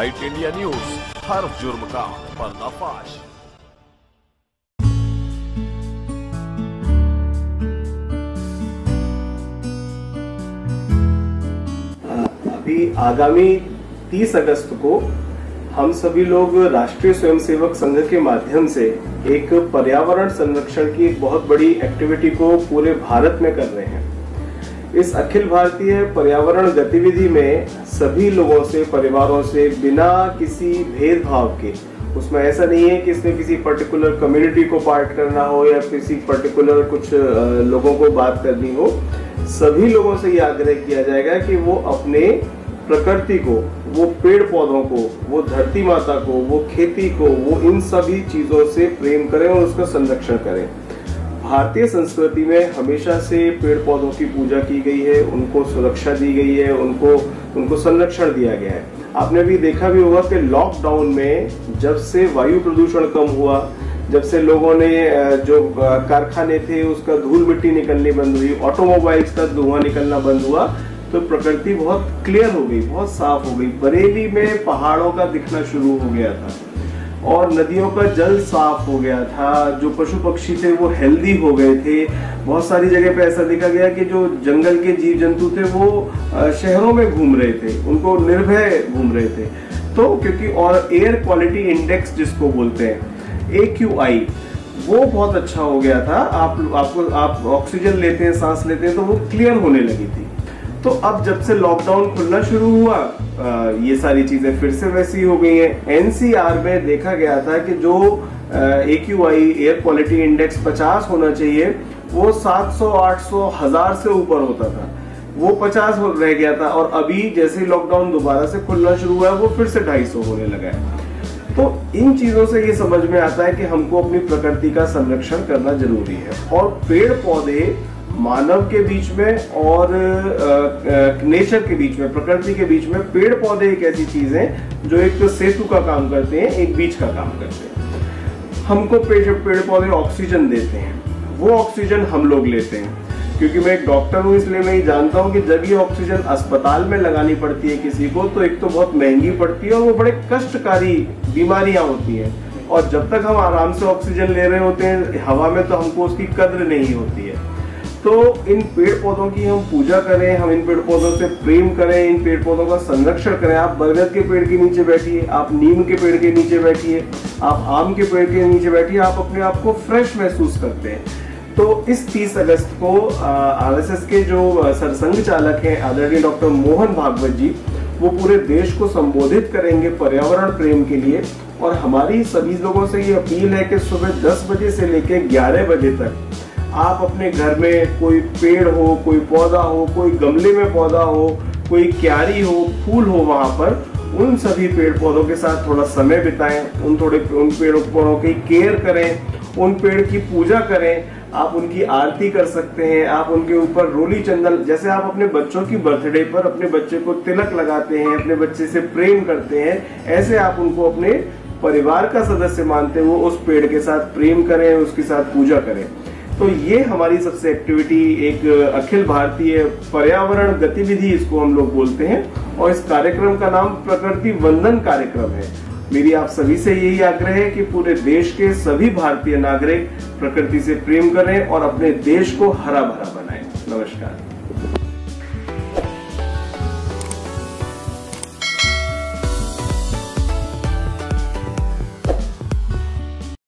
Right India news, हर जुर्म का पर्दाफाश। अभी आगामी 30 अगस्त को हम सभी लोग राष्ट्रीय स्वयंसेवक संघ के माध्यम से एक पर्यावरण संरक्षण की एक बहुत बड़ी एक्टिविटी को पूरे भारत में कर रहे हैं। इस अखिल भारतीय पर्यावरण गतिविधि में सभी लोगों से, परिवारों से, बिना किसी भेदभाव के, उसमें ऐसा नहीं है कि इसमें किसी पर्टिकुलर कम्युनिटी को पार्ट करना हो या किसी पर्टिकुलर कुछ लोगों को बात करनी हो, सभी लोगों से ये आग्रह किया जाएगा कि वो अपने प्रकृति को, वो पेड़ पौधों को, वो धरती माता को, वो खेती को, वो इन सभी चीजों से प्रेम करें और उसका संरक्षण करें। भारतीय संस्कृति में हमेशा से पेड़ पौधों की पूजा की गई है, उनको सुरक्षा दी गई है, उनको संरक्षण दिया गया है। आपने भी देखा भी होगा कि लॉकडाउन में जब से वायु प्रदूषण कम हुआ, जब से लोगों ने जो कारखाने थे उसका धूल मिट्टी निकलनी बंद हुई, ऑटोमोबाइल्स का धुआं निकलना बंद हुआ, तो प्रकृति बहुत क्लियर हो गई, बहुत साफ हो गई। बरेली में पहाड़ों का दिखना शुरू हो गया था और नदियों का जल साफ हो गया था। जो पशु पक्षी थे वो हेल्दी हो गए थे। बहुत सारी जगह पे ऐसा देखा गया कि जो जंगल के जीव जंतु थे वो शहरों में घूम रहे थे, उनको निर्भय घूम रहे थे। तो क्योंकि और एयर क्वालिटी इंडेक्स जिसको बोलते हैं AQI, वो बहुत अच्छा हो गया था। आप ऑक्सीजन लेते हैं, सांस लेते हैं, तो वो क्लियर होने लगी थी। तो अब जब से लॉकडाउन खुलना शुरू हुआ, ये सारी चीजें फिर से वैसी हो गई हैं। NCR में देखा गया था कि जो AQI एयर क्वालिटी इंडेक्स 50 होना चाहिए, वो 700, 800, 1000 से ऊपर होता था, वो 50 रह गया था। और अभी जैसे लॉकडाउन दोबारा से खुलना शुरू हुआ है, वो फिर से 250 होने लगा है। तो इन चीजों से ये समझ में आता है कि हमको अपनी प्रकृति का संरक्षण करना जरूरी है। और पेड़ पौधे मानव के बीच में और नेचर के बीच में, प्रकृति के बीच में, पेड़ पौधे एक ऐसी चीज है जो एक सेतु का काम करते हैं, एक बीच का काम करते हैं। हमको पेड़ पौधे ऑक्सीजन देते हैं, वो ऑक्सीजन हम लोग लेते हैं। क्योंकि मैं एक डॉक्टर हूँ, इसलिए मैं ये जानता हूँ कि जब ये ऑक्सीजन अस्पताल में लगानी पड़ती है किसी को, तो एक तो बहुत महंगी पड़ती है और वो बड़े कष्टकारी बीमारियां होती हैं। और जब तक हम आराम से ऑक्सीजन ले रहे होते हैं हवा में, तो हमको उसकी कद्र नहीं होती है। तो इन पेड़ पौधों की हम पूजा करें, हम इन पेड़ पौधों से प्रेम करें, इन पेड़ पौधों का संरक्षण करें। आप बरगद के पेड़ के नीचे बैठिए, आप नीम के पेड़ के नीचे बैठिए, आप आम के पेड़ के नीचे बैठिए, आप अपने आप को फ्रेश महसूस करते हैं। तो इस 30 अगस्त को RSS के जो सरसंघ चालक हैं आदरणीय डॉक्टर मोहन भागवत जी, वो पूरे देश को संबोधित करेंगे पर्यावरण प्रेम के लिए। और हमारी सभी लोगों से ये अपील है कि सुबह 10 बजे से लेकर 11 बजे तक आप अपने घर में कोई पेड़ हो, कोई पौधा हो, कोई गमले में पौधा हो, कोई क्यारी हो, फूल हो, वहां पर उन सभी पेड़ पौधों के साथ थोड़ा समय बिताएं। उन पेड़ पौधों की केयर करें, उन पेड़ की पूजा करें। आप उनकी आरती कर सकते हैं, आप उनके ऊपर रोली चंदन, जैसे आप अपने बच्चों की बर्थडे पर अपने बच्चे को तिलक लगाते हैं, अपने बच्चे से प्रेम करते हैं, ऐसे आप उनको अपने परिवार का सदस्य मानते हुए उस पेड़ के साथ प्रेम करें, उसके साथ पूजा करें। तो ये हमारी सबसे एक्टिविटी, एक अखिल भारतीय पर्यावरण गतिविधि इसको हम लोग बोलते हैं। और इस कार्यक्रम का नाम प्रकृति वंदन कार्यक्रम है। मेरी आप सभी से यही आग्रह है कि पूरे देश के सभी भारतीय नागरिक प्रकृति से प्रेम करें और अपने देश को हरा भरा बनाएं। नमस्कार।